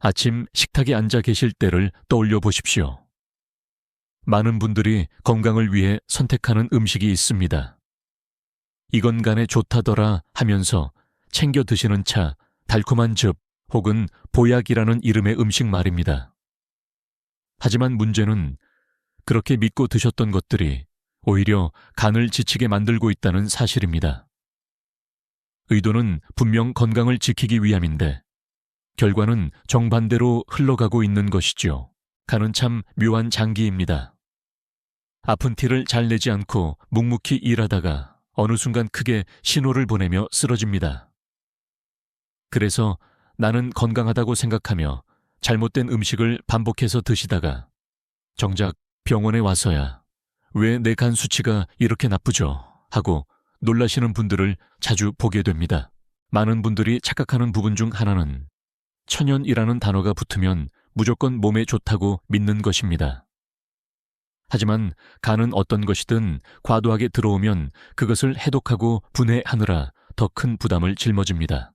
아침 식탁에 앉아 계실 때를 떠올려 보십시오. 많은 분들이 건강을 위해 선택하는 음식이 있습니다. 이건 간에 좋다더라 하면서 챙겨 드시는 차, 달콤한 즙 혹은 보약이라는 이름의 음식 말입니다. 하지만 문제는 그렇게 믿고 드셨던 것들이 오히려 간을 지치게 만들고 있다는 사실입니다. 의도는 분명 건강을 지키기 위함인데 결과는 정반대로 흘러가고 있는 것이죠. 간은 참 묘한 장기입니다. 아픈 티를 잘 내지 않고 묵묵히 일하다가 어느 순간 크게 신호를 보내며 쓰러집니다. 그래서 나는 건강하다고 생각하며 잘못된 음식을 반복해서 드시다가 정작 병원에 와서야 왜 내 간 수치가 이렇게 나쁘죠? 하고 놀라시는 분들을 자주 보게 됩니다. 많은 분들이 착각하는 부분 중 하나는 천연이라는 단어가 붙으면 무조건 몸에 좋다고 믿는 것입니다. 하지만 간은 어떤 것이든 과도하게 들어오면 그것을 해독하고 분해하느라 더 큰 부담을 짊어집니다.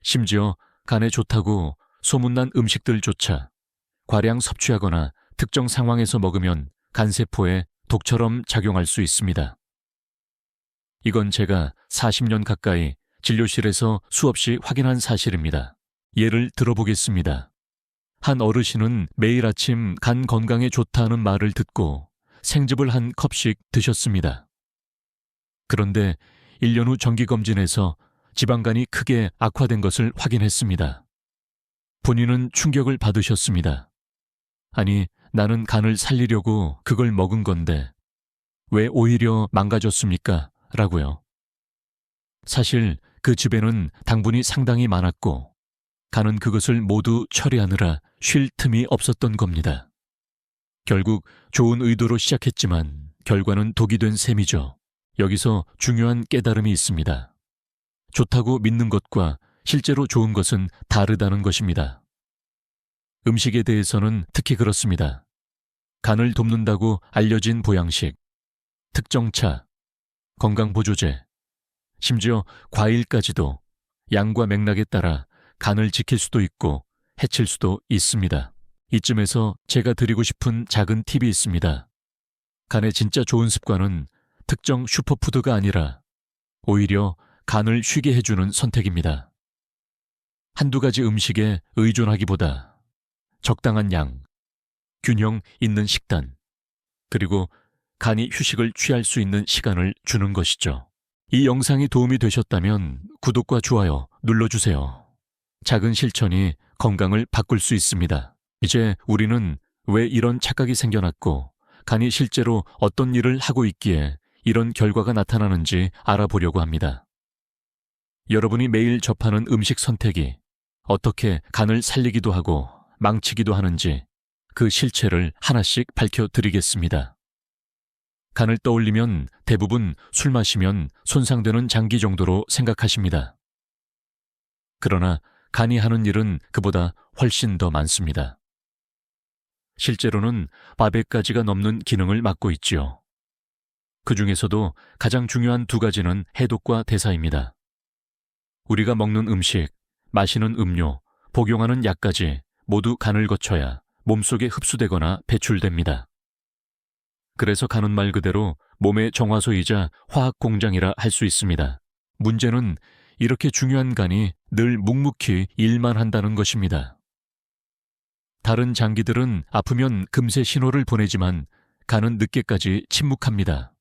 심지어 간에 좋다고 소문난 음식들조차 과량 섭취하거나 특정 상황에서 먹으면 간세포에 독처럼 작용할 수 있습니다. 이건 제가 40년 가까이 진료실에서 수없이 확인한 사실입니다. 예를 들어보겠습니다. 한 어르신은 매일 아침 간 건강에 좋다는 말을 듣고 생즙을 한 컵씩 드셨습니다. 그런데 1년 후 정기검진에서 지방간이 크게 악화된 것을 확인했습니다. 본인은 충격을 받으셨습니다. 아니, 나는 간을 살리려고 그걸 먹은 건데 왜 오히려 망가졌습니까? 라고요. 사실 그 즙에는 당분이 상당히 많았고 간은 그것을 모두 처리하느라 쉴 틈이 없었던 겁니다. 결국 좋은 의도로 시작했지만 결과는 독이 된 셈이죠. 여기서 중요한 깨달음이 있습니다. 좋다고 믿는 것과 실제로 좋은 것은 다르다는 것입니다. 음식에 대해서는 특히 그렇습니다. 간을 돕는다고 알려진 보양식, 특정 차, 건강보조제, 심지어 과일까지도 양과 맥락에 따라 간을 지킬 수도 있고 해칠 수도 있습니다. 이쯤에서 제가 드리고 싶은 작은 팁이 있습니다. 간에 진짜 좋은 습관은 특정 슈퍼푸드가 아니라 오히려 간을 쉬게 해주는 선택입니다. 한두 가지 음식에 의존하기보다 적당한 양, 균형 있는 식단, 그리고 간이 휴식을 취할 수 있는 시간을 주는 것이죠. 이 영상이 도움이 되셨다면 구독과 좋아요 눌러주세요. 작은 실천이 건강을 바꿀 수 있습니다. 이제 우리는 왜 이런 착각이 생겨났고 간이 실제로 어떤 일을 하고 있기에 이런 결과가 나타나는지 알아보려고 합니다. 여러분이 매일 접하는 음식 선택이 어떻게 간을 살리기도 하고 망치기도 하는지 그 실체를 하나씩 밝혀드리겠습니다. 간을 떠올리면 대부분 술 마시면 손상되는 장기 정도로 생각하십니다. 그러나 간이 하는 일은 그보다 훨씬 더 많습니다. 실제로는 400가지가 넘는 기능을 맡고 있지요. 그 중에서도 가장 중요한 두 가지는 해독과 대사입니다. 우리가 먹는 음식, 마시는 음료, 복용하는 약까지 모두 간을 거쳐야 몸속에 흡수되거나 배출됩니다. 그래서 간은 말 그대로 몸의 정화소이자 화학 공장이라 할 수 있습니다. 문제는 이렇게 중요한 간이 늘 묵묵히 일만 한다는 것입니다. 다른 장기들은 아프면 금세 신호를 보내지만 간은 늦게까지 침묵합니다.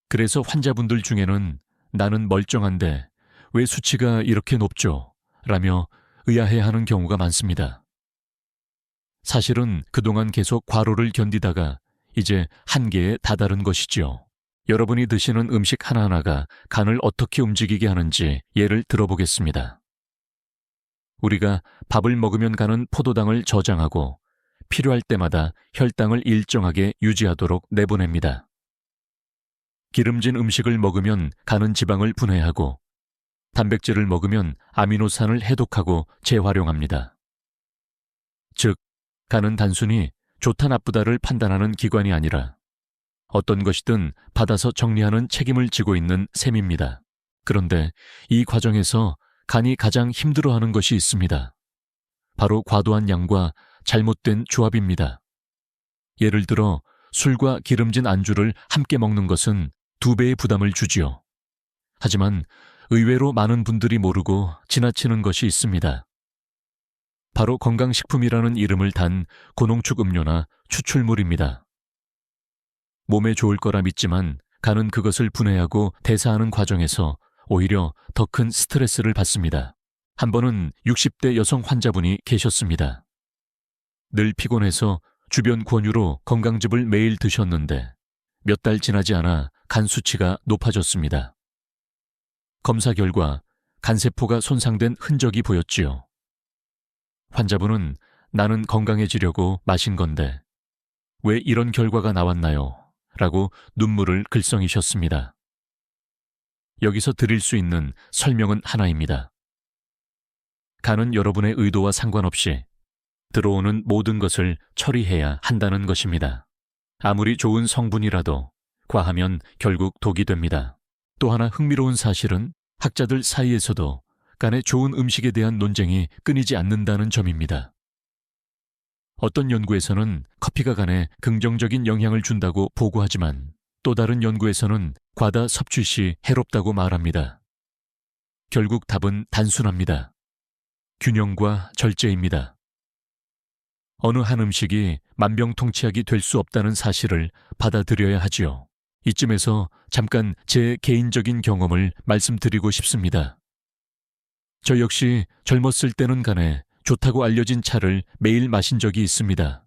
그래서 환자분들 중에는 나는 멀쩡한데 왜 수치가 이렇게 높죠? 라며 의아해하는 경우가 많습니다. 사실은 그동안 계속 과로를 견디다가 이제 한계에 다다른 것이지요. 여러분이 드시는 음식 하나하나가 간을 어떻게 움직이게 하는지 예를 들어보겠습니다. 우리가 밥을 먹으면 간은 포도당을 저장하고 필요할 때마다 혈당을 일정하게 유지하도록 내보냅니다. 기름진 음식을 먹으면 간은 지방을 분해하고 단백질을 먹으면 아미노산을 해독하고 재활용합니다. 즉, 간은 단순히 좋다 나쁘다를 판단하는 기관이 아니라 어떤 것이든 받아서 정리하는 책임을 지고 있는 셈입니다. 그런데 이 과정에서 간이 가장 힘들어하는 것이 있습니다. 바로 과도한 양과 잘못된 조합입니다. 예를 들어 술과 기름진 안주를 함께 먹는 것은 2배의 부담을 주지요. 하지만 의외로 많은 분들이 모르고 지나치는 것이 있습니다. 바로 건강식품이라는 이름을 단 고농축 음료나 추출물입니다. 몸에 좋을 거라 믿지만 간은 그것을 분해하고 대사하는 과정에서 오히려 더 큰 스트레스를 받습니다. 한 번은 60대 여성 환자분이 계셨습니다. 늘 피곤해서 주변 권유로 건강즙을 매일 드셨는데 몇 달 지나지 않아 간 수치가 높아졌습니다. 검사 결과 간세포가 손상된 흔적이 보였지요. 환자분은 나는 건강해지려고 마신 건데 왜 이런 결과가 나왔나요? 라고 눈물을 글썽이셨습니다. 여기서 드릴 수 있는 설명은 하나입니다. 간은 여러분의 의도와 상관없이 들어오는 모든 것을 처리해야 한다는 것입니다. 아무리 좋은 성분이라도 과하면 결국 독이 됩니다. 또 하나 흥미로운 사실은 학자들 사이에서도 간에 좋은 음식에 대한 논쟁이 끊이지 않는다는 점입니다. 어떤 연구에서는 커피가 간에 긍정적인 영향을 준다고 보고하지만 또 다른 연구에서는 과다 섭취 시 해롭다고 말합니다. 결국 답은 단순합니다. 균형과 절제입니다. 어느 한 음식이 만병통치약이 될 수 없다는 사실을 받아들여야 하지요. 이쯤에서 잠깐 제 개인적인 경험을 말씀드리고 싶습니다. 저 역시 젊었을 때는 간에 좋다고 알려진 차를 매일 마신 적이 있습니다.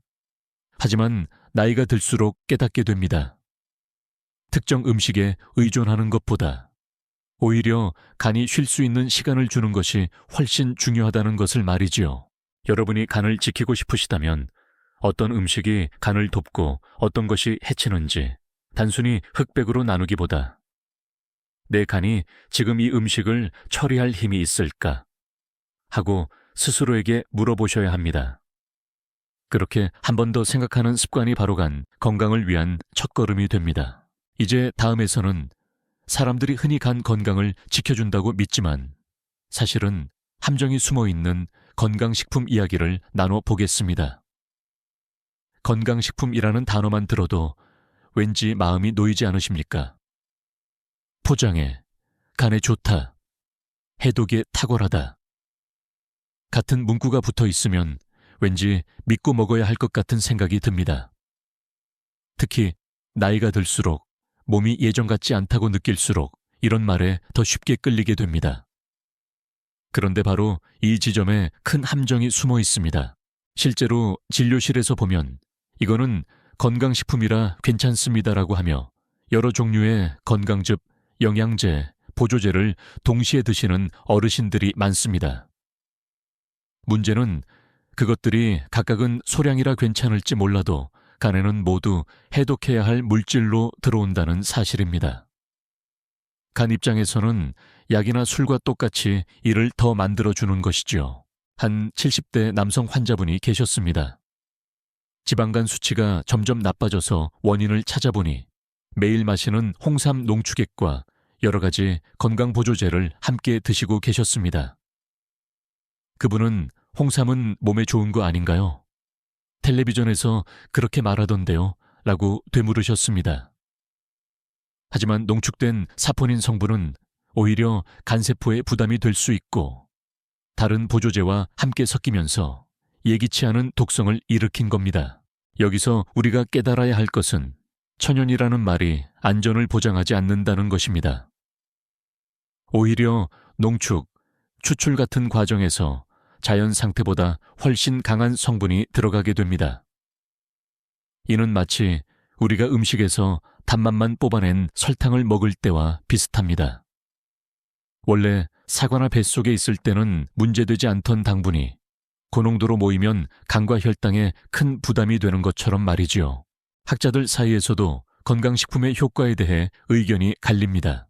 하지만 나이가 들수록 깨닫게 됩니다. 특정 음식에 의존하는 것보다 오히려 간이 쉴 수 있는 시간을 주는 것이 훨씬 중요하다는 것을 말이지요. 여러분이 간을 지키고 싶으시다면 어떤 음식이 간을 돕고 어떤 것이 해치는지 단순히 흑백으로 나누기보다 내 간이 지금 이 음식을 처리할 힘이 있을까 하고 스스로에게 물어보셔야 합니다. 그렇게 한 번 더 생각하는 습관이 바로 간 건강을 위한 첫걸음이 됩니다. 이제 다음에서는 사람들이 흔히 간 건강을 지켜준다고 믿지만 사실은 함정이 숨어있는 건강식품 이야기를 나눠보겠습니다. 건강식품이라는 단어만 들어도 왠지 마음이 놓이지 않으십니까? 포장에 간에 좋다, 해독에 탁월하다 같은 문구가 붙어 있으면 왠지 믿고 먹어야 할 것 같은 생각이 듭니다. 특히 나이가 들수록 몸이 예전 같지 않다고 느낄수록 이런 말에 더 쉽게 끌리게 됩니다. 그런데 바로 이 지점에 큰 함정이 숨어 있습니다. 실제로 진료실에서 보면 이거는 건강식품이라 괜찮습니다라고 하며 여러 종류의 건강즙, 영양제, 보조제를 동시에 드시는 어르신들이 많습니다. 문제는 그것들이 각각은 소량이라 괜찮을지 몰라도 간에는 모두 해독해야 할 물질로 들어온다는 사실입니다. 간 입장에서는 약이나 술과 똑같이 이를 더 만들어주는 것이지요. 한 70대 남성 환자분이 계셨습니다. 지방간 수치가 점점 나빠져서 원인을 찾아보니 매일 마시는 홍삼 농축액과 여러 가지 건강보조제를 함께 드시고 계셨습니다. 그분은 홍삼은 몸에 좋은 거 아닌가요? 텔레비전에서 그렇게 말하던데요? 라고 되물으셨습니다. 하지만 농축된 사포닌 성분은 오히려 간세포에 부담이 될 수 있고 다른 보조제와 함께 섞이면서 예기치 않은 독성을 일으킨 겁니다. 여기서 우리가 깨달아야 할 것은 천연이라는 말이 안전을 보장하지 않는다는 것입니다. 오히려 농축, 추출 같은 과정에서 자연 상태보다 훨씬 강한 성분이 들어가게 됩니다. 이는 마치 우리가 음식에서 단맛만 뽑아낸 설탕을 먹을 때와 비슷합니다. 원래 사과나 뱃속에 있을 때는 문제되지 않던 당분이 고농도로 모이면 간과 혈당에 큰 부담이 되는 것처럼 말이지요. 학자들 사이에서도 건강식품의 효과에 대해 의견이 갈립니다.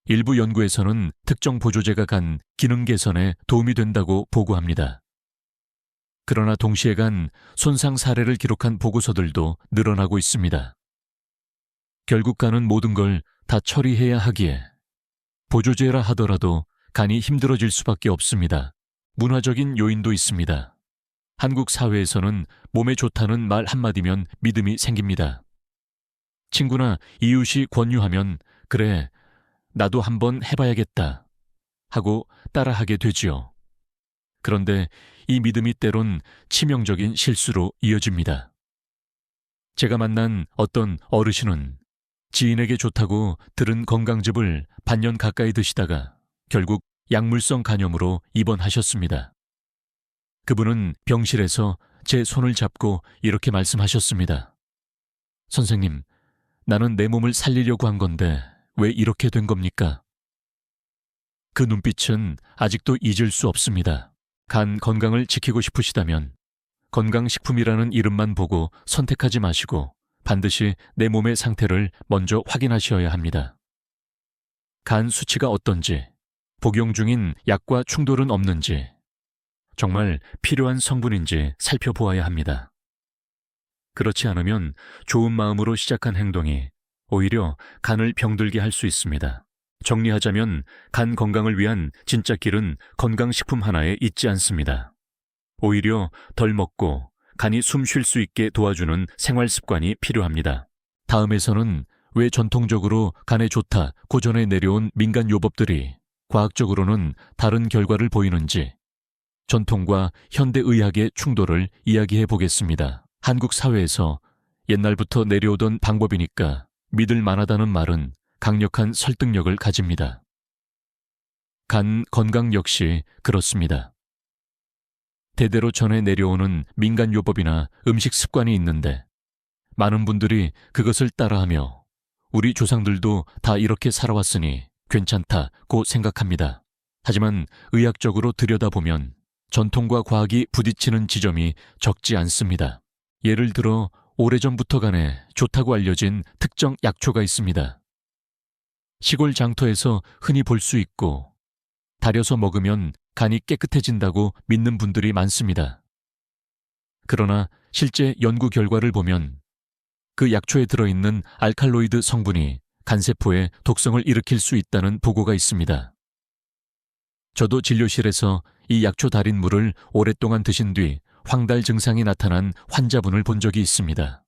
일부 연구에서는 특정 보조제가 간 기능 개선에 도움이 된다고 보고합니다. 그러나 동시에 간 손상 사례를 기록한 보고서들도 늘어나고 있습니다. 결국 간은 모든 걸 다 처리해야 하기에 보조제라 하더라도 간이 힘들어질 수밖에 없습니다. 문화적인 요인도 있습니다. 한국 사회에서는 몸에 좋다는 말 한마디면 믿음이 생깁니다. 친구나 이웃이 권유하면 그래, 나도 한번 해봐야겠다 하고 따라하게 되지요. 그런데 이 믿음이 때론 치명적인 실수로 이어집니다. 제가 만난 어떤 어르신은 지인에게 좋다고 들은 건강즙을 반년 가까이 드시다가 결국 약물성 간염으로 입원하셨습니다. 그분은 병실에서 제 손을 잡고 이렇게 말씀하셨습니다. 선생님, 나는 내 몸을 살리려고 한 건데 왜 이렇게 된 겁니까? 그 눈빛은 아직도 잊을 수 없습니다. 간 건강을 지키고 싶으시다면 건강식품이라는 이름만 보고 선택하지 마시고 반드시 내 몸의 상태를 먼저 확인하셔야 합니다. 간 수치가 어떤지, 복용 중인 약과 충돌은 없는지, 정말 필요한 성분인지 살펴보아야 합니다. 그렇지 않으면 좋은 마음으로 시작한 행동이 오히려 간을 병들게 할 수 있습니다. 정리하자면 간 건강을 위한 진짜 길은 건강식품 하나에 있지 않습니다. 오히려 덜 먹고 간이 숨 쉴 수 있게 도와주는 생활 습관이 필요합니다. 다음에서는 왜 전통적으로 간에 좋다 고전에 내려온 민간 요법들이 과학적으로는 다른 결과를 보이는지 전통과 현대의학의 충돌을 이야기해 보겠습니다. 한국 사회에서 옛날부터 내려오던 방법이니까 믿을 만하다는 말은 강력한 설득력을 가집니다. 간 건강 역시 그렇습니다. 대대로 전해 내려오는 민간요법이나 음식 습관이 있는데 많은 분들이 그것을 따라하며 우리 조상들도 다 이렇게 살아왔으니 괜찮다고 생각합니다. 하지만 의학적으로 들여다보면 전통과 과학이 부딪히는 지점이 적지 않습니다. 예를 들어 오래전부터 간에 좋다고 알려진 특정 약초가 있습니다. 시골 장터에서 흔히 볼 수 있고 달여서 먹으면 간이 깨끗해진다고 믿는 분들이 많습니다. 그러나 실제 연구 결과를 보면 그 약초에 들어있는 알칼로이드 성분이 간세포에 독성을 일으킬 수 있다는 보고가 있습니다. 저도 진료실에서 이 약초 달인 물을 오랫동안 드신 뒤 황달 증상이 나타난 환자분을 본 적이 있습니다.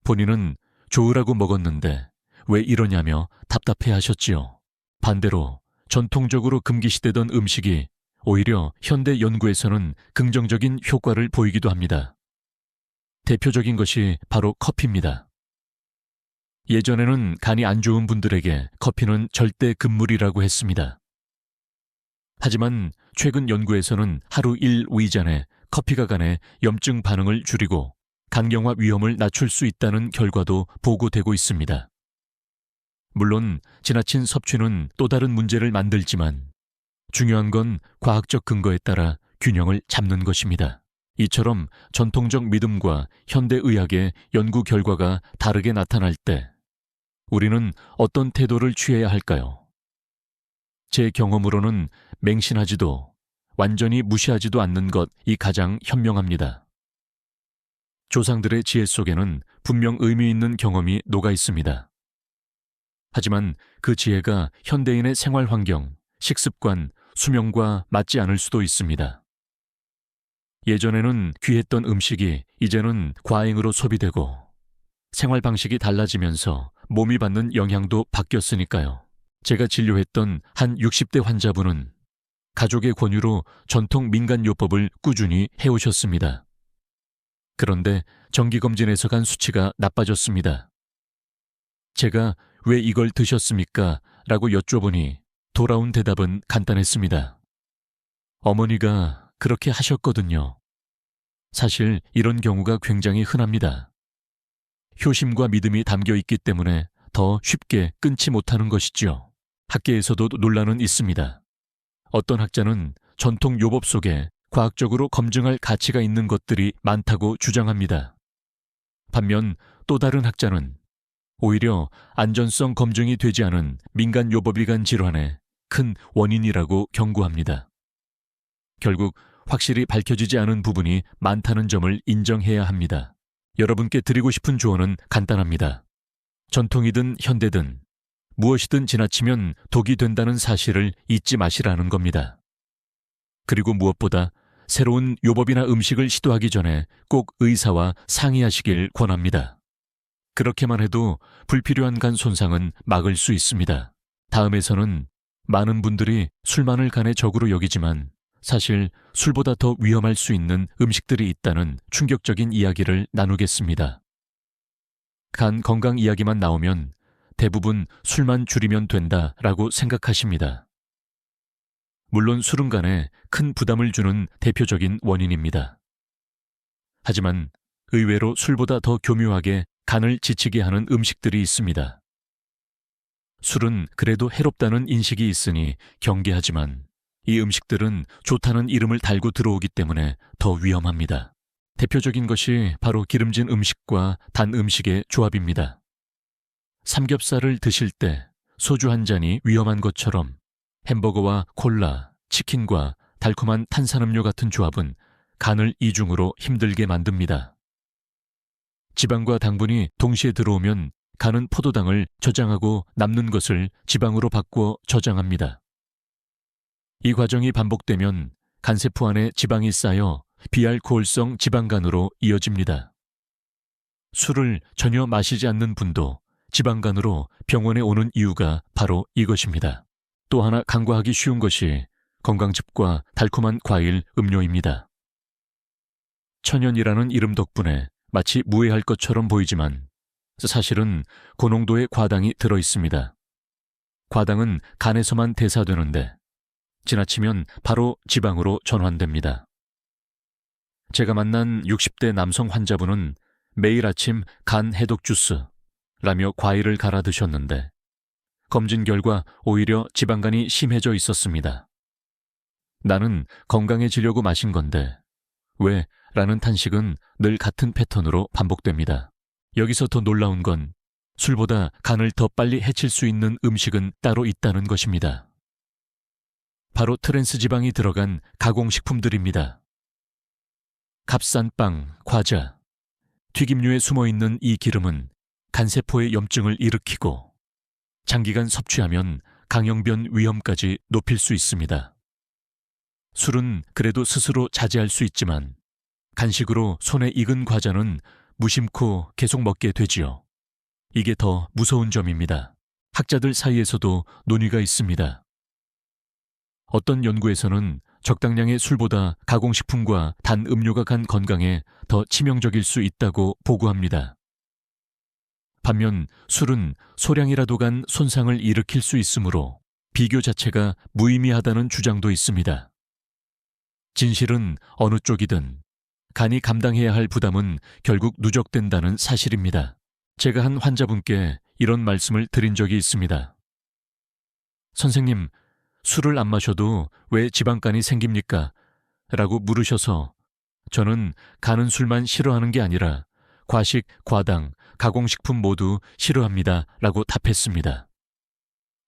본인은 좋으라고 먹었는데 왜 이러냐며 답답해하셨지요. 반대로 전통적으로 금기시되던 음식이 오히려 현대 연구에서는 긍정적인 효과를 보이기도 합니다. 대표적인 것이 바로 커피입니다. 예전에는 간이 안 좋은 분들에게 커피는 절대 금물이라고 했습니다. 하지만 최근 연구에서는 하루 1위잔에 커피가 간의 염증 반응을 줄이고 간경화 위험을 낮출 수 있다는 결과도 보고되고 있습니다. 물론 지나친 섭취는 또 다른 문제를 만들지만 중요한 건 과학적 근거에 따라 균형을 잡는 것입니다. 이처럼 전통적 믿음과 현대의학의 연구 결과가 다르게 나타날 때 우리는 어떤 태도를 취해야 할까요? 제 경험으로는 맹신하지도 완전히 무시하지도 않는 것이 가장 현명합니다. 조상들의 지혜 속에는 분명 의미 있는 경험이 녹아 있습니다. 하지만 그 지혜가 현대인의 생활 환경, 식습관, 수명과 맞지 않을 수도 있습니다. 예전에는 귀했던 음식이 이제는 과잉으로 소비되고 생활 방식이 달라지면서 몸이 받는 영향도 바뀌었으니까요. 제가 진료했던 한 60대 환자분은 가족의 권유로 전통 민간요법을 꾸준히 해오셨습니다. 그런데 정기검진에서 간 수치가 나빠졌습니다. 제가 왜 이걸 드셨습니까? 라고 여쭤보니 돌아온 대답은 간단했습니다. 어머니가 그렇게 하셨거든요. 사실 이런 경우가 굉장히 흔합니다. 효심과 믿음이 담겨 있기 때문에 더 쉽게 끊지 못하는 것이지요. 학계에서도 논란은 있습니다. 어떤 학자는 전통 요법 속에 과학적으로 검증할 가치가 있는 것들이 많다고 주장합니다. 반면 또 다른 학자는 오히려 안전성 검증이 되지 않은 민간 요법이 간 질환의 큰 원인이라고 경고합니다. 결국 확실히 밝혀지지 않은 부분이 많다는 점을 인정해야 합니다. 여러분께 드리고 싶은 조언은 간단합니다. 전통이든 현대든 무엇이든 지나치면 독이 된다는 사실을 잊지 마시라는 겁니다. 그리고 무엇보다 새로운 요법이나 음식을 시도하기 전에 꼭 의사와 상의하시길 권합니다. 그렇게만 해도 불필요한 간 손상은 막을 수 있습니다. 다음에서는 많은 분들이 술만을 간의 적으로 여기지만 사실 술보다 더 위험할 수 있는 음식들이 있다는 충격적인 이야기를 나누겠습니다. 간 건강 이야기만 나오면 대부분 술만 줄이면 된다라고 생각하십니다. 물론 술은 간에 큰 부담을 주는 대표적인 원인입니다. 하지만 의외로 술보다 더 교묘하게 간을 지치게 하는 음식들이 있습니다. 술은 그래도 해롭다는 인식이 있으니 경계하지만 이 음식들은 좋다는 이름을 달고 들어오기 때문에 더 위험합니다. 대표적인 것이 바로 기름진 음식과 단 음식의 조합입니다. 삼겹살을 드실 때 소주 한 잔이 위험한 것처럼 햄버거와 콜라, 치킨과 달콤한 탄산음료 같은 조합은 간을 이중으로 힘들게 만듭니다. 지방과 당분이 동시에 들어오면 간은 포도당을 저장하고 남는 것을 지방으로 바꾸어 저장합니다. 이 과정이 반복되면 간세포 안에 지방이 쌓여 비알코올성 지방간으로 이어집니다. 술을 전혀 마시지 않는 분도 지방간으로 병원에 오는 이유가 바로 이것입니다. 또 하나 간과하기 쉬운 것이 건강즙과 달콤한 과일, 음료입니다. 천연이라는 이름 덕분에 마치 무해할 것처럼 보이지만 사실은 고농도의 과당이 들어있습니다. 과당은 간에서만 대사되는데 지나치면 바로 지방으로 전환됩니다. 제가 만난 60대 남성 환자분은 매일 아침 간 해독 주스라며 과일을 갈아 드셨는데 검진 결과 오히려 지방간이 심해져 있었습니다. 나는 건강해지려고 마신 건데 왜? 라는 탄식은 늘 같은 패턴으로 반복됩니다. 여기서 더 놀라운 건 술보다 간을 더 빨리 해칠 수 있는 음식은 따로 있다는 것입니다. 바로 트랜스 지방이 들어간 가공식품들입니다. 값싼 빵, 과자, 튀김류에 숨어있는 이 기름은 간세포의 염증을 일으키고 장기간 섭취하면 강형변 위험까지 높일 수 있습니다. 술은 그래도 스스로 자제할 수 있지만 간식으로 손에 익은 과자는 무심코 계속 먹게 되지요. 이게 더 무서운 점입니다. 학자들 사이에서도 논의가 있습니다. 어떤 연구에서는 적당량의 술보다 가공식품과 단 음료가 간 건강에 더 치명적일 수 있다고 보고합니다. 반면 술은 소량이라도 간 손상을 일으킬 수 있으므로 비교 자체가 무의미하다는 주장도 있습니다. 진실은 어느 쪽이든 간이 감당해야 할 부담은 결국 누적된다는 사실입니다. 제가 한 환자분께 이런 말씀을 드린 적이 있습니다. 선생님, 술을 안 마셔도 왜 지방간이 생깁니까? 라고 물으셔서 저는 가는 술만 싫어하는 게 아니라 과식, 과당, 가공식품 모두 싫어합니다. 라고 답했습니다.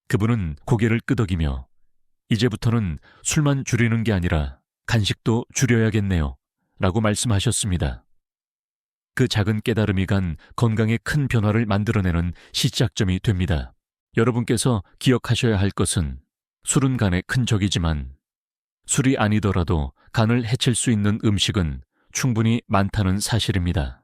그분은 고개를 끄덕이며 이제부터는 술만 줄이는 게 아니라 간식도 줄여야겠네요. 라고 말씀하셨습니다. 그 작은 깨달음이 간 건강에 큰 변화를 만들어내는 시작점이 됩니다. 여러분께서 기억하셔야 할 것은 술은 간에 큰 적이지만 술이 아니더라도 간을 해칠 수 있는 음식은 충분히 많다는 사실입니다.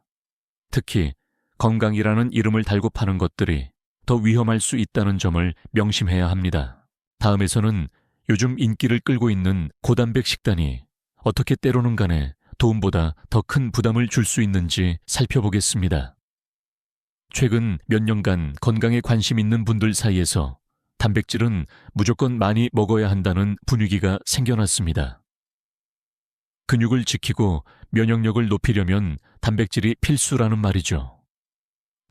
특히 건강이라는 이름을 달고 파는 것들이 더 위험할 수 있다는 점을 명심해야 합니다. 다음에서는 요즘 인기를 끌고 있는 고단백 식단이 어떻게 때로는 간에 도움보다 더 큰 부담을 줄 수 있는지 살펴보겠습니다. 최근 몇 년간 건강에 관심 있는 분들 사이에서 단백질은 무조건 많이 먹어야 한다는 분위기가 생겨났습니다. 근육을 지키고 면역력을 높이려면 단백질이 필수라는 말이죠.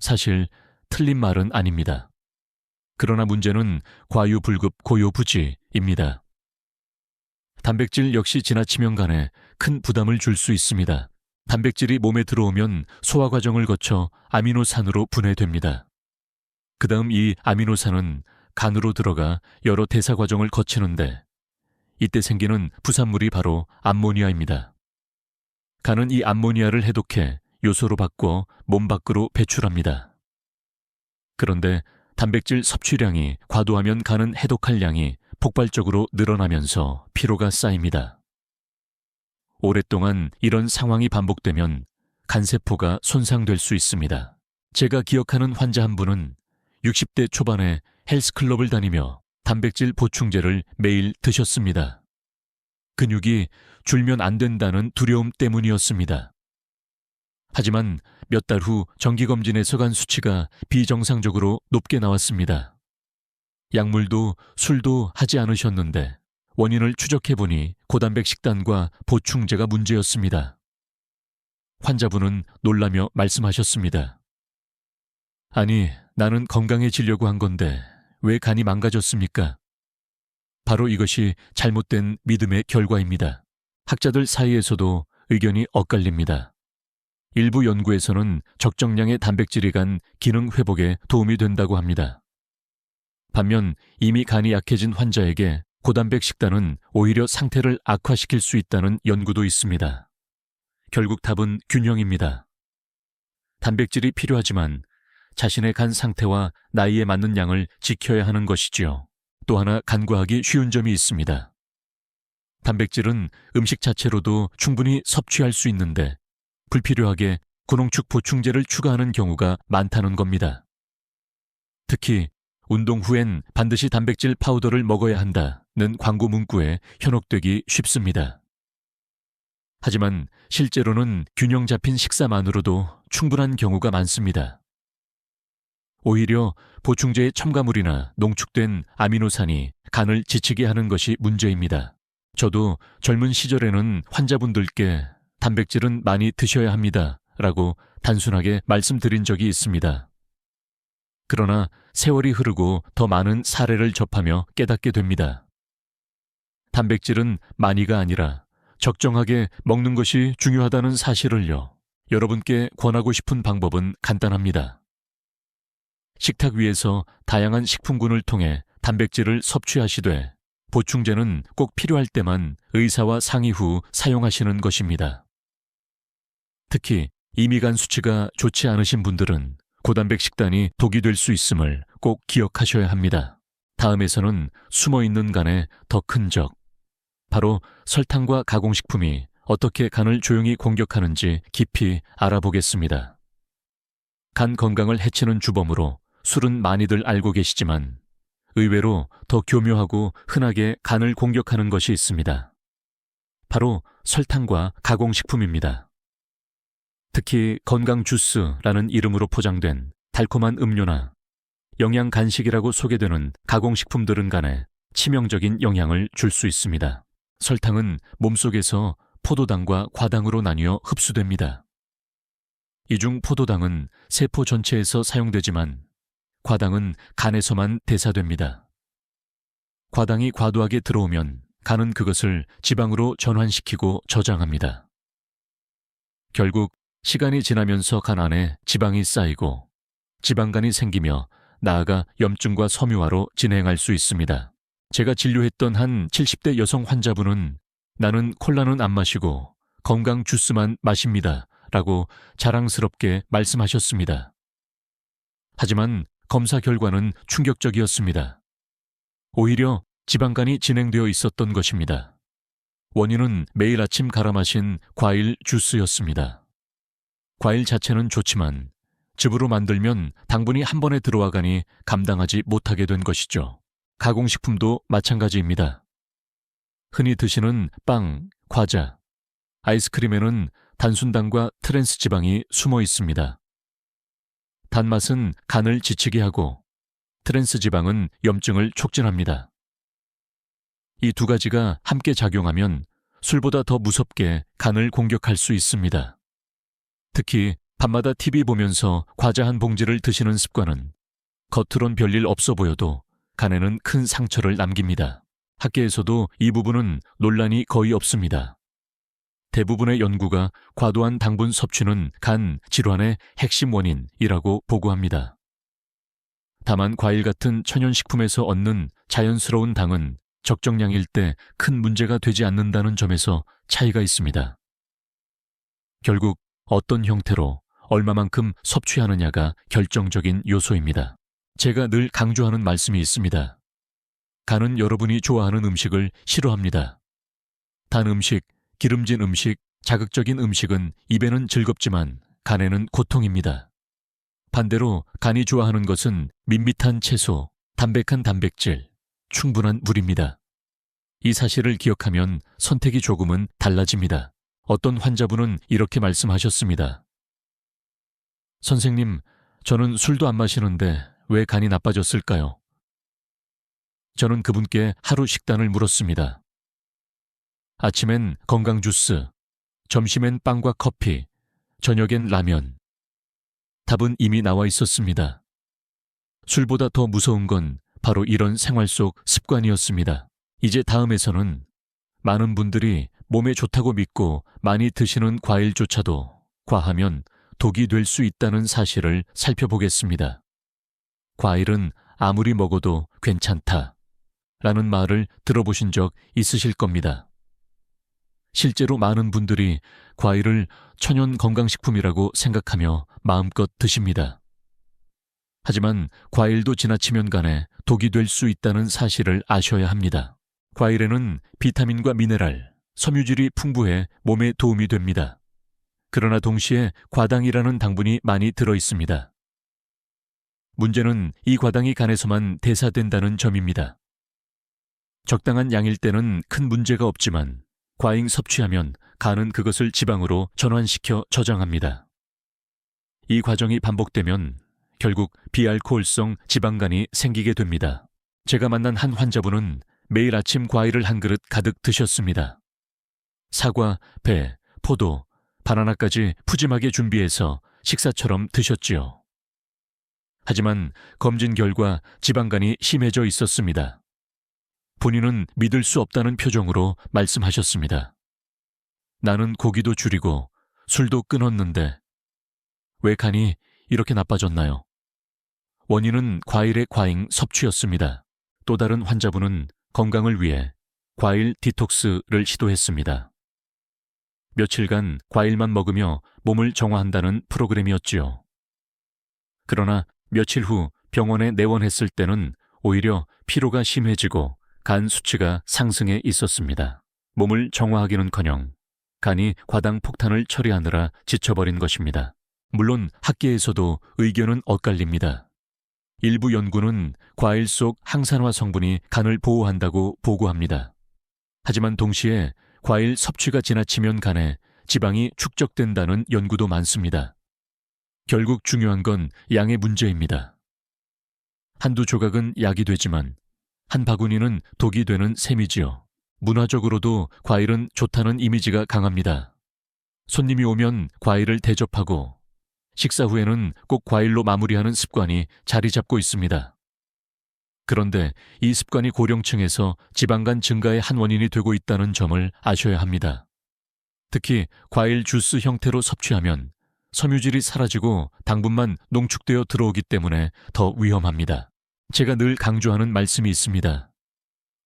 사실 틀린 말은 아닙니다. 그러나 문제는 과유불급 고요부지입니다. 단백질 역시 지나치면 간에 큰 부담을 줄 수 있습니다. 단백질이 몸에 들어오면 소화 과정을 거쳐 아미노산으로 분해됩니다. 그 다음 이 아미노산은 간으로 들어가 여러 대사 과정을 거치는데 이때 생기는 부산물이 바로 암모니아입니다. 간은 이 암모니아를 해독해 요소로 바꿔 몸 밖으로 배출합니다. 그런데 단백질 섭취량이 과도하면 간은 해독할 양이 폭발적으로 늘어나면서 피로가 쌓입니다. 오랫동안 이런 상황이 반복되면 간세포가 손상될 수 있습니다. 제가 기억하는 환자 한 분은 60대 초반에 헬스클럽을 다니며 단백질 보충제를 매일 드셨습니다. 근육이 줄면 안 된다는 두려움 때문이었습니다. 하지만 몇 달 후 정기검진에서 간 수치가 비정상적으로 높게 나왔습니다. 약물도 술도 하지 않으셨는데 원인을 추적해보니 고단백 식단과 보충제가 문제였습니다. 환자분은 놀라며 말씀하셨습니다. 아니, 나는 건강해지려고 한 건데 왜 간이 망가졌습니까? 바로 이것이 잘못된 믿음의 결과입니다. 학자들 사이에서도 의견이 엇갈립니다. 일부 연구에서는 적정량의 단백질이 간 기능 회복에 도움이 된다고 합니다. 반면 이미 간이 약해진 환자에게 고단백 식단은 오히려 상태를 악화시킬 수 있다는 연구도 있습니다. 결국 답은 균형입니다. 단백질이 필요하지만 자신의 간 상태와 나이에 맞는 양을 지켜야 하는 것이지요. 또 하나 간과하기 쉬운 점이 있습니다. 단백질은 음식 자체로도 충분히 섭취할 수 있는데 불필요하게 구농축 보충제를 추가하는 경우가 많다는 겁니다. 특히 운동 후엔 반드시 단백질 파우더를 먹어야 한다는 광고 문구에 현혹되기 쉽습니다. 하지만 실제로는 균형 잡힌 식사만으로도 충분한 경우가 많습니다. 오히려 보충제의 첨가물이나 농축된 아미노산이 간을 지치게 하는 것이 문제입니다. 저도 젊은 시절에는 환자분들께 단백질은 많이 드셔야 합니다 라고 단순하게 말씀드린 적이 있습니다. 그러나 세월이 흐르고 더 많은 사례를 접하며 깨닫게 됩니다. 단백질은 많이가 아니라 적정하게 먹는 것이 중요하다는 사실을요. 여러분께 권하고 싶은 방법은 간단합니다. 식탁 위에서 다양한 식품군을 통해 단백질을 섭취하시되 보충제는 꼭 필요할 때만 의사와 상의 후 사용하시는 것입니다. 특히 이미 간 수치가 좋지 않으신 분들은 고단백 식단이 독이 될 수 있음을 꼭 기억하셔야 합니다. 다음에서는 숨어있는 간의 더 큰 적, 바로 설탕과 가공식품이 어떻게 간을 조용히 공격하는지 깊이 알아보겠습니다. 간 건강을 해치는 주범으로 술은 많이들 알고 계시지만 의외로 더 교묘하고 흔하게 간을 공격하는 것이 있습니다. 바로 설탕과 가공식품입니다. 특히 건강 주스라는 이름으로 포장된 달콤한 음료나 영양 간식이라고 소개되는 가공식품들은 간에 치명적인 영향을 줄 수 있습니다. 설탕은 몸속에서 포도당과 과당으로 나뉘어 흡수됩니다. 이 중 포도당은 세포 전체에서 사용되지만 과당은 간에서만 대사됩니다. 과당이 과도하게 들어오면 간은 그것을 지방으로 전환시키고 저장합니다. 결국 시간이 지나면서 간 안에 지방이 쌓이고 지방간이 생기며 나아가 염증과 섬유화로 진행할 수 있습니다. 제가 진료했던 한 70대 여성 환자분은 나는 콜라는 안 마시고 건강 주스만 마십니다 라고 자랑스럽게 말씀하셨습니다. 하지만 검사 결과는 충격적이었습니다. 오히려 지방간이 진행되어 있었던 것입니다. 원인은 매일 아침 갈아 마신 과일 주스였습니다. 과일 자체는 좋지만 즙으로 만들면 당분이 한 번에 들어와 가니 감당하지 못하게 된 것이죠. 가공식품도 마찬가지입니다. 흔히 드시는 빵, 과자, 아이스크림에는 단순당과 트랜스 지방이 숨어 있습니다. 단맛은 간을 지치게 하고 트랜스 지방은 염증을 촉진합니다. 이 두 가지가 함께 작용하면 술보다 더 무섭게 간을 공격할 수 있습니다. 특히 밤마다 TV 보면서 과자 한 봉지를 드시는 습관은 겉으론 별일 없어 보여도 간에는 큰 상처를 남깁니다. 학계에서도 이 부분은 논란이 거의 없습니다. 대부분의 연구가 과도한 당분 섭취는 간 질환의 핵심 원인이라고 보고합니다. 다만 과일 같은 천연식품에서 얻는 자연스러운 당은 적정량일 때 큰 문제가 되지 않는다는 점에서 차이가 있습니다. 결국 어떤 형태로 얼마만큼 섭취하느냐가 결정적인 요소입니다. 제가 늘 강조하는 말씀이 있습니다. 간은 여러분이 좋아하는 음식을 싫어합니다. 단 음식, 기름진 음식, 자극적인 음식은 입에는 즐겁지만 간에는 고통입니다. 반대로 간이 좋아하는 것은 밋밋한 채소, 담백한 단백질, 충분한 물입니다. 이 사실을 기억하면 선택이 조금은 달라집니다. 어떤 환자분은 이렇게 말씀하셨습니다. 선생님, 저는 술도 안 마시는데 왜 간이 나빠졌을까요? 저는 그분께 하루 식단을 물었습니다. 아침엔 건강 주스, 점심엔 빵과 커피, 저녁엔 라면. 답은 이미 나와 있었습니다. 술보다 더 무서운 건 바로 이런 생활 속 습관이었습니다. 이제 다음에서는 많은 분들이 몸에 좋다고 믿고 많이 드시는 과일조차도 과하면 독이 될 수 있다는 사실을 살펴보겠습니다. 과일은 아무리 먹어도 괜찮다 라는 말을 들어보신 적 있으실 겁니다. 실제로 많은 분들이 과일을 천연 건강식품이라고 생각하며 마음껏 드십니다. 하지만 과일도 지나치면 간에 독이 될 수 있다는 사실을 아셔야 합니다. 과일에는 비타민과 미네랄, 섬유질이 풍부해 몸에 도움이 됩니다. 그러나 동시에 과당이라는 당분이 많이 들어 있습니다. 문제는 이 과당이 간에서만 대사된다는 점입니다. 적당한 양일 때는 큰 문제가 없지만 과잉 섭취하면 간은 그것을 지방으로 전환시켜 저장합니다. 이 과정이 반복되면 결국 비알코올성 지방간이 생기게 됩니다. 제가 만난 한 환자분은 매일 아침 과일을 한 그릇 가득 드셨습니다. 사과, 배, 포도, 바나나까지 푸짐하게 준비해서 식사처럼 드셨지요. 하지만 검진 결과 지방간이 심해져 있었습니다. 본인은 믿을 수 없다는 표정으로 말씀하셨습니다. 나는 고기도 줄이고 술도 끊었는데 왜 간이 이렇게 나빠졌나요? 원인은 과일의 과잉 섭취였습니다. 또 다른 환자분은 건강을 위해 과일 디톡스를 시도했습니다. 며칠간 과일만 먹으며 몸을 정화한다는 프로그램이었지요. 그러나 며칠 후 병원에 내원했을 때는 오히려 피로가 심해지고 간 수치가 상승해 있었습니다. 몸을 정화하기는커녕 간이 과당 폭탄을 처리하느라 지쳐버린 것입니다. 물론 학계에서도 의견은 엇갈립니다. 일부 연구는 과일 속 항산화 성분이 간을 보호한다고 보고합니다. 하지만 동시에 과일 섭취가 지나치면 간에 지방이 축적된다는 연구도 많습니다. 결국 중요한 건 양의 문제입니다. 한두 조각은 약이 되지만 한 바구니는 독이 되는 셈이지요. 문화적으로도 과일은 좋다는 이미지가 강합니다. 손님이 오면 과일을 대접하고 식사 후에는 꼭 과일로 마무리하는 습관이 자리 잡고 있습니다. 그런데 이 습관이 고령층에서 지방간 증가의 한 원인이 되고 있다는 점을 아셔야 합니다. 특히 과일 주스 형태로 섭취하면 섬유질이 사라지고 당분만 농축되어 들어오기 때문에 더 위험합니다. 제가 늘 강조하는 말씀이 있습니다.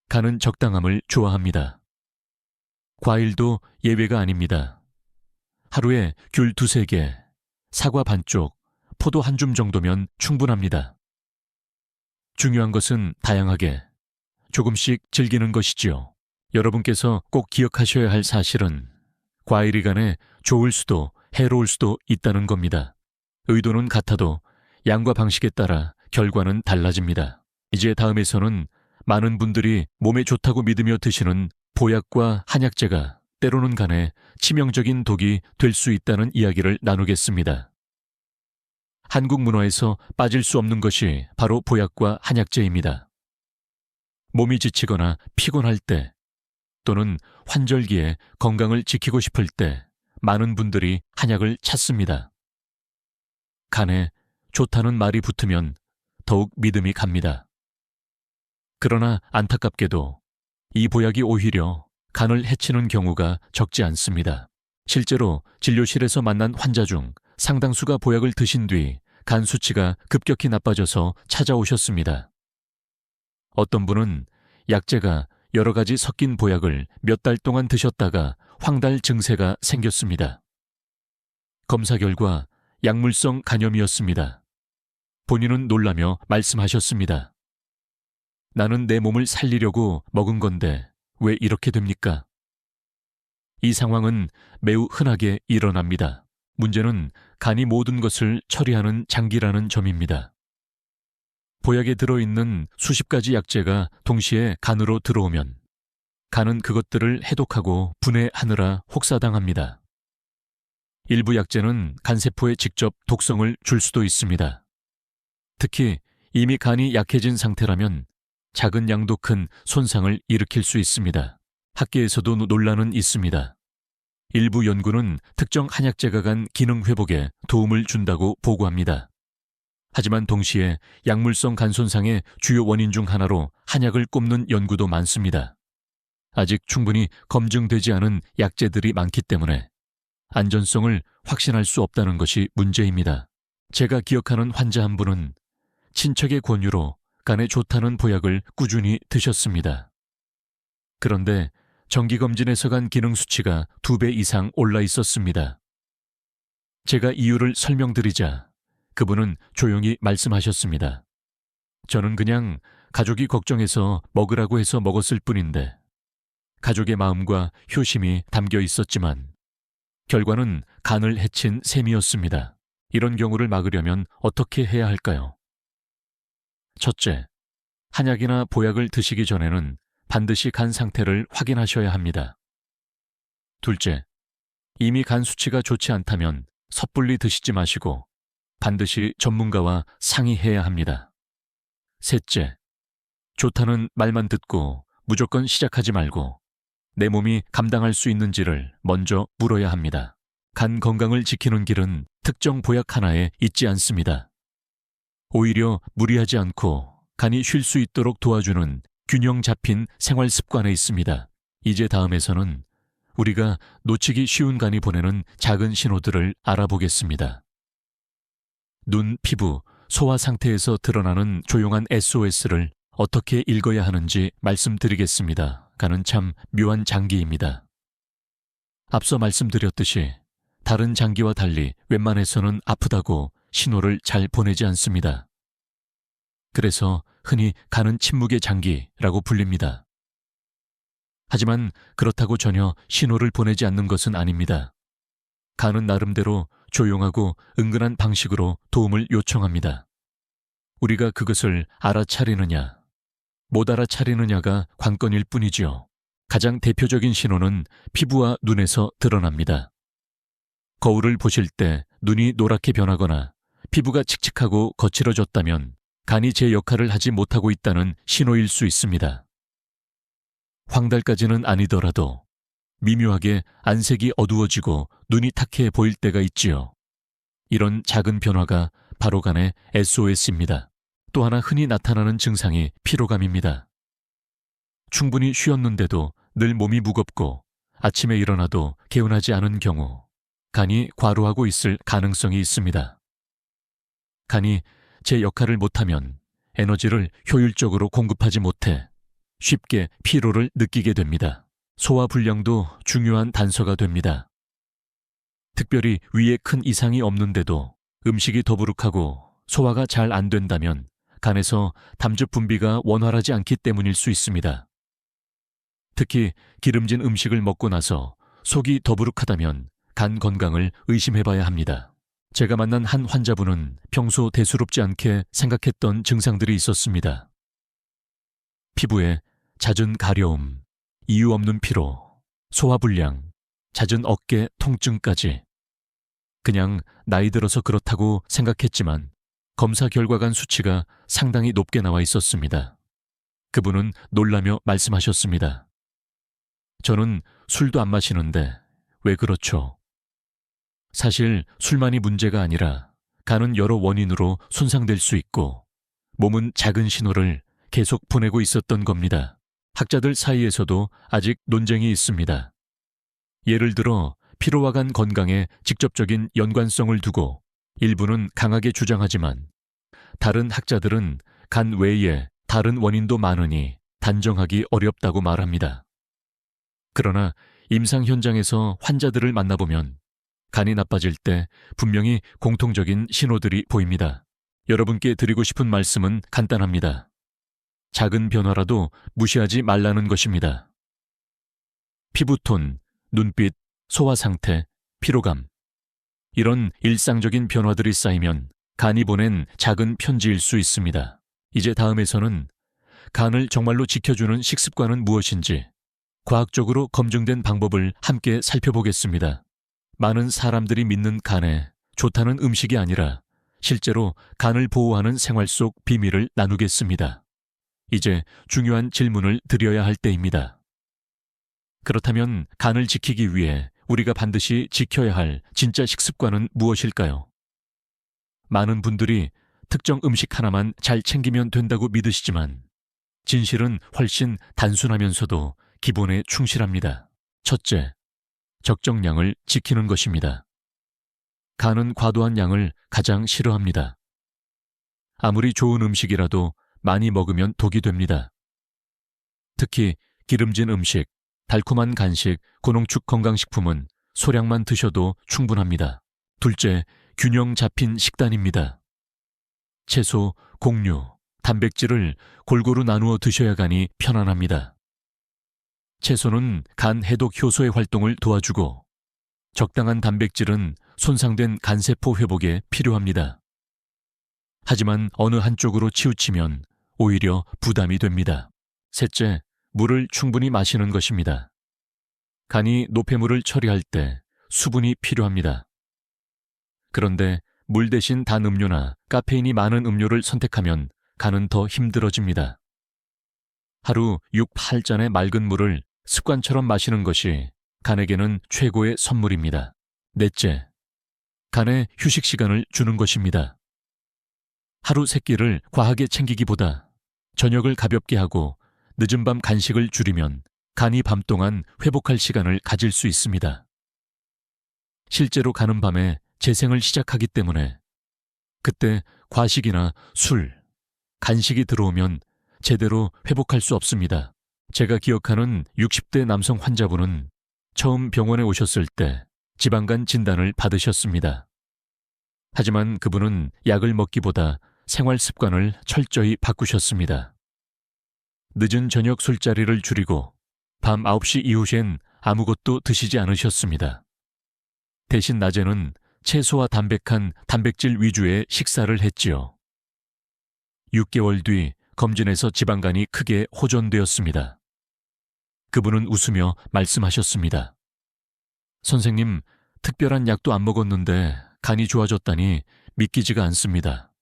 간은 적당함을 좋아합니다. 과일도 예외가 아닙니다. 하루에 귤 2-3개, 사과 반쪽, 포도 한 줌 정도면 충분합니다. 중요한 것은 다양하게, 조금씩 즐기는 것이지요. 여러분께서 꼭 기억하셔야 할 사실은 과일이 간에 좋을 수도 해로울 수도 있다는 겁니다. 의도는 같아도 양과 방식에 따라 결과는 달라집니다. 이제 다음에서는 많은 분들이 몸에 좋다고 믿으며 드시는 보약과 한약재가 때로는 간에 치명적인 독이 될 수 있다는 이야기를 나누겠습니다. 한국 문화에서 빠질 수 없는 것이 바로 보약과 한약재입니다. 몸이 지치거나 피곤할 때 또는 환절기에 건강을 지키고 싶을 때 많은 분들이 한약을 찾습니다. 간에 좋다는 말이 붙으면 더욱 믿음이 갑니다. 그러나 안타깝게도 이 보약이 오히려 간을 해치는 경우가 적지 않습니다. 실제로 진료실에서 만난 환자 중 상당수가 보약을 드신 뒤 간 수치가 급격히 나빠져서 찾아오셨습니다. 어떤 분은 약재가 여러 가지 섞인 보약을 몇 달 동안 드셨다가 황달 증세가 생겼습니다. 검사 결과 약물성 간염이었습니다. 본인은 놀라며 말씀하셨습니다. 나는 내 몸을 살리려고 먹은 건데 왜 이렇게 됩니까? 이 상황은 매우 흔하게 일어납니다. 문제는 간이 모든 것을 처리하는 장기라는 점입니다. 보약에 들어있는 수십 가지 약재가 동시에 간으로 들어오면 간은 그것들을 해독하고 분해하느라 혹사당합니다. 일부 약재는 간세포에 직접 독성을 줄 수도 있습니다. 특히 이미 간이 약해진 상태라면 작은 양도 큰 손상을 일으킬 수 있습니다. 학계에서도 논란은 있습니다. 일부 연구는 특정 한약재가 간 기능 회복에 도움을 준다고 보고합니다. 하지만 동시에 약물성 간 손상의 주요 원인 중 하나로 한약을 꼽는 연구도 많습니다. 아직 충분히 검증되지 않은 약재들이 많기 때문에 안전성을 확신할 수 없다는 것이 문제입니다. 제가 기억하는 환자 한 분은 친척의 권유로 간에 좋다는 보약을 꾸준히 드셨습니다. 그런데 정기검진에서 간 기능 수치가 2배 이상 올라 있었습니다. 제가 이유를 설명드리자 그분은 조용히 말씀하셨습니다. 저는 그냥 가족이 걱정해서 먹으라고 해서 먹었을 뿐인데 가족의 마음과 효심이 담겨 있었지만 결과는 간을 해친 셈이었습니다. 이런 경우를 막으려면 어떻게 해야 할까요? 첫째, 한약이나 보약을 드시기 전에는 반드시 간 상태를 확인하셔야 합니다. 둘째, 이미 간 수치가 좋지 않다면 섣불리 드시지 마시고 반드시 전문가와 상의해야 합니다. 셋째, 좋다는 말만 듣고 무조건 시작하지 말고 내 몸이 감당할 수 있는지를 먼저 물어야 합니다. 간 건강을 지키는 길은 특정 보약 하나에 있지 않습니다. 오히려 무리하지 않고 간이 쉴 수 있도록 도와주는 균형 잡힌 생활 습관에 있습니다. 이제 다음에서는 우리가 놓치기 쉬운 간이 보내는 작은 신호들을 알아보겠습니다. 눈, 피부, 소화 상태에서 드러나는 조용한 SOS를 어떻게 읽어야 하는지 말씀드리겠습니다. 간은 참 묘한 장기입니다. 앞서 말씀드렸듯이 다른 장기와 달리 웬만해서는 아프다고 신호를 잘 보내지 않습니다. 그래서 흔히 간은 침묵의 장기라고 불립니다. 하지만 그렇다고 전혀 신호를 보내지 않는 것은 아닙니다. 간은 나름대로 조용하고 은근한 방식으로 도움을 요청합니다. 우리가 그것을 알아차리느냐, 못 알아차리느냐가 관건일 뿐이지요. 가장 대표적인 신호는 피부와 눈에서 드러납니다. 거울을 보실 때 눈이 노랗게 변하거나 피부가 칙칙하고 거칠어졌다면 간이 제 역할을 하지 못하고 있다는 신호일 수 있습니다. 황달까지는 아니더라도 미묘하게 안색이 어두워지고 눈이 탁해 보일 때가 있지요. 이런 작은 변화가 바로 간의 SOS입니다. 또 하나 흔히 나타나는 증상이 피로감입니다. 충분히 쉬었는데도 늘 몸이 무겁고 아침에 일어나도 개운하지 않은 경우 간이 과로하고 있을 가능성이 있습니다. 간이 제 역할을 못하면 에너지를 효율적으로 공급하지 못해 쉽게 피로를 느끼게 됩니다. 소화 불량도 중요한 단서가 됩니다. 특별히 위에 큰 이상이 없는데도 음식이 더부룩하고 소화가 잘 안 된다면 간에서 담즙 분비가 원활하지 않기 때문일 수 있습니다. 특히 기름진 음식을 먹고 나서 속이 더부룩하다면 간 건강을 의심해봐야 합니다. 제가 만난 한 환자분은 평소 대수롭지 않게 생각했던 증상들이 있었습니다. 피부에 잦은 가려움, 이유 없는 피로, 소화불량, 잦은 어깨 통증까지. 그냥 나이 들어서 그렇다고 생각했지만 검사 결과 간 수치가 상당히 높게 나와 있었습니다. 그분은 놀라며 말씀하셨습니다. 저는 술도 안 마시는데 왜 그렇죠? 사실 술만이 문제가 아니라 간은 여러 원인으로 손상될 수 있고 몸은 작은 신호를 계속 보내고 있었던 겁니다. 학자들 사이에서도 아직 논쟁이 있습니다. 예를 들어 피로와 간 건강에 직접적인 연관성을 두고 일부는 강하게 주장하지만 다른 학자들은 간 외에 다른 원인도 많으니 단정하기 어렵다고 말합니다. 그러나 임상 현장에서 환자들을 만나보면 간이 나빠질 때 분명히 공통적인 신호들이 보입니다. 여러분께 드리고 싶은 말씀은 간단합니다. 작은 변화라도 무시하지 말라는 것입니다. 피부톤, 눈빛, 소화 상태, 피로감. 이런 일상적인 변화들이 쌓이면 간이 보낸 작은 편지일 수 있습니다. 이제 다음에서는 간을 정말로 지켜주는 식습관은 무엇인지 과학적으로 검증된 방법을 함께 살펴보겠습니다. 많은 사람들이 믿는 간에 좋다는 음식이 아니라 실제로 간을 보호하는 생활 속 비밀을 나누겠습니다. 이제 중요한 질문을 드려야 할 때입니다. 그렇다면 간을 지키기 위해 우리가 반드시 지켜야 할 진짜 식습관은 무엇일까요? 많은 분들이 특정 음식 하나만 잘 챙기면 된다고 믿으시지만 진실은 훨씬 단순하면서도 기본에 충실합니다. 첫째, 적정량을 지키는 것입니다. 간은 과도한 양을 가장 싫어합니다. 아무리 좋은 음식이라도 많이 먹으면 독이 됩니다. 특히 기름진 음식, 달콤한 간식, 고농축 건강식품은 소량만 드셔도 충분합니다. 둘째, 균형 잡힌 식단입니다. 채소, 곡류, 단백질을 골고루 나누어 드셔야 간이 편안합니다. 채소는 간 해독 효소의 활동을 도와주고 적당한 단백질은 손상된 간세포 회복에 필요합니다. 하지만 어느 한쪽으로 치우치면 오히려 부담이 됩니다. 셋째, 물을 충분히 마시는 것입니다. 간이 노폐물을 처리할 때 수분이 필요합니다. 그런데 물 대신 단 음료나 카페인이 많은 음료를 선택하면 간은 더 힘들어집니다. 하루 6, 8잔의 맑은 물을 습관처럼 마시는 것이 간에게는 최고의 선물입니다. 넷째, 간에 휴식 시간을 주는 것입니다. 하루 3끼를 과하게 챙기기보다 저녁을 가볍게 하고 늦은 밤 간식을 줄이면 간이 밤 동안 회복할 시간을 가질 수 있습니다. 실제로 간은 밤에 재생을 시작하기 때문에 그때 과식이나 술, 간식이 들어오면 제대로 회복할 수 없습니다. 제가 기억하는 60대 남성 환자분은 처음 병원에 오셨을 때 지방간 진단을 받으셨습니다. 하지만 그분은 약을 먹기보다 생활 습관을 철저히 바꾸셨습니다. 늦은 저녁 술자리를 줄이고 밤 9시 이후엔 아무것도 드시지 않으셨습니다. 대신 낮에는 채소와 담백한 단백질 위주의 식사를 했지요. 6개월 뒤 검진에서 지방간이 크게 호전되었습니다. 그분은 웃으며 말씀하셨습니다. 선생님, 특별한 약도 안 먹었는데 간이 좋아졌다니 믿기지가 않습니다.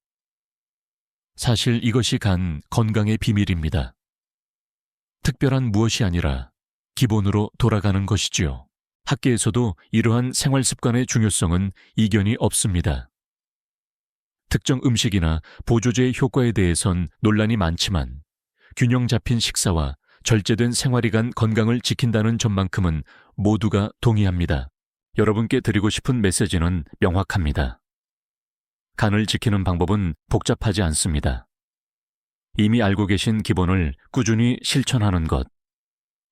사실 이것이 간 건강의 비밀입니다. 특별한 무엇이 아니라 기본으로 돌아가는 것이지요. 학계에서도 이러한 생활 습관의 중요성은 이견이 없습니다. 특정 음식이나 보조제의 효과에 대해선 논란이 많지만 균형 잡힌 식사와 절제된 생활이 간 건강을 지킨다는 점만큼은 모두가 동의합니다. 여러분께 드리고 싶은 메시지는 명확합니다. 간을 지키는 방법은 복잡하지 않습니다. 이미 알고 계신 기본을 꾸준히 실천하는 것.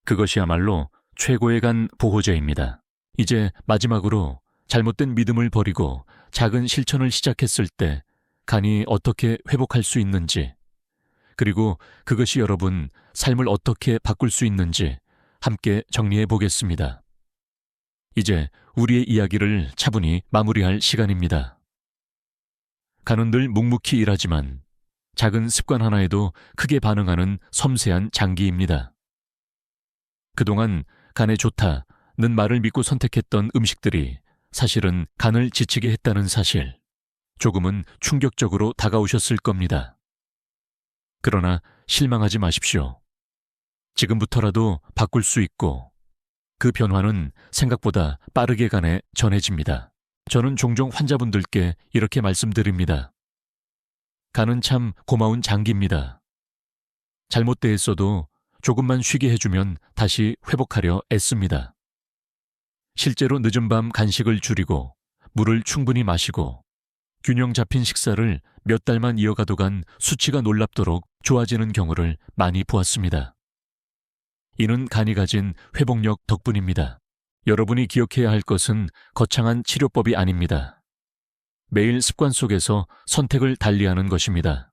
그것이야말로 최고의 간 보호제입니다. 이제 마지막으로 잘못된 믿음을 버리고 작은 실천을 시작했을 때 간이 어떻게 회복할 수 있는지, 그리고 그것이 여러분 삶을 어떻게 바꿀 수 있는지 함께 정리해 보겠습니다. 이제 우리의 이야기를 차분히 마무리할 시간입니다. 간은 늘 묵묵히 일하지만 작은 습관 하나에도 크게 반응하는 섬세한 장기입니다. 그동안 간에 좋다는 말을 믿고 선택했던 음식들이 사실은 간을 지치게 했다는 사실, 조금은 충격적으로 다가오셨을 겁니다. 그러나 실망하지 마십시오. 지금부터라도 바꿀 수 있고 그 변화는 생각보다 빠르게 간에 전해집니다. 저는 종종 환자분들께 이렇게 말씀드립니다. 간은 참 고마운 장기입니다. 잘못되었어도 조금만 쉬게 해주면 다시 회복하려 애씁니다. 실제로 늦은 밤 간식을 줄이고 물을 충분히 마시고 균형 잡힌 식사를 몇 달만 이어가도 수치가 놀랍도록 좋아지는 경우를 많이 보았습니다. 이는 간이 가진 회복력 덕분입니다. 여러분이 기억해야 할 것은 거창한 치료법이 아닙니다. 매일 습관 속에서 선택을 달리하는 것입니다.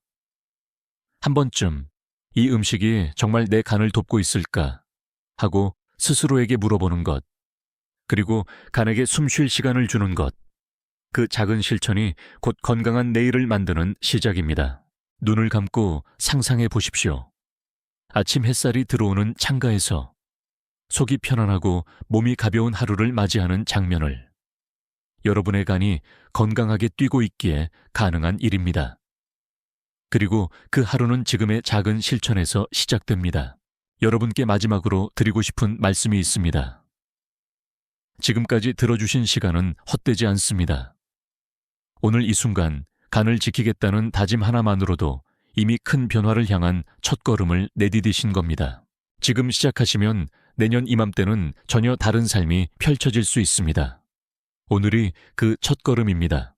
한 번쯤 이 음식이 정말 내 간을 돕고 있을까 하고 스스로에게 물어보는 것, 그리고 간에게 숨 쉴 시간을 주는 것. 그 작은 실천이 곧 건강한 내일을 만드는 시작입니다. 눈을 감고 상상해 보십시오. 아침 햇살이 들어오는 창가에서 속이 편안하고 몸이 가벼운 하루를 맞이하는 장면을. 여러분의 간이 건강하게 뛰고 있기에 가능한 일입니다. 그리고 그 하루는 지금의 작은 실천에서 시작됩니다. 여러분께 마지막으로 드리고 싶은 말씀이 있습니다. 지금까지 들어주신 시간은 헛되지 않습니다. 오늘 이 순간 간을 지키겠다는 다짐 하나만으로도 이미 큰 변화를 향한 첫걸음을 내디디신 겁니다. 지금 시작하시면 내년 이맘때는 전혀 다른 삶이 펼쳐질 수 있습니다. 오늘이 그 첫걸음입니다.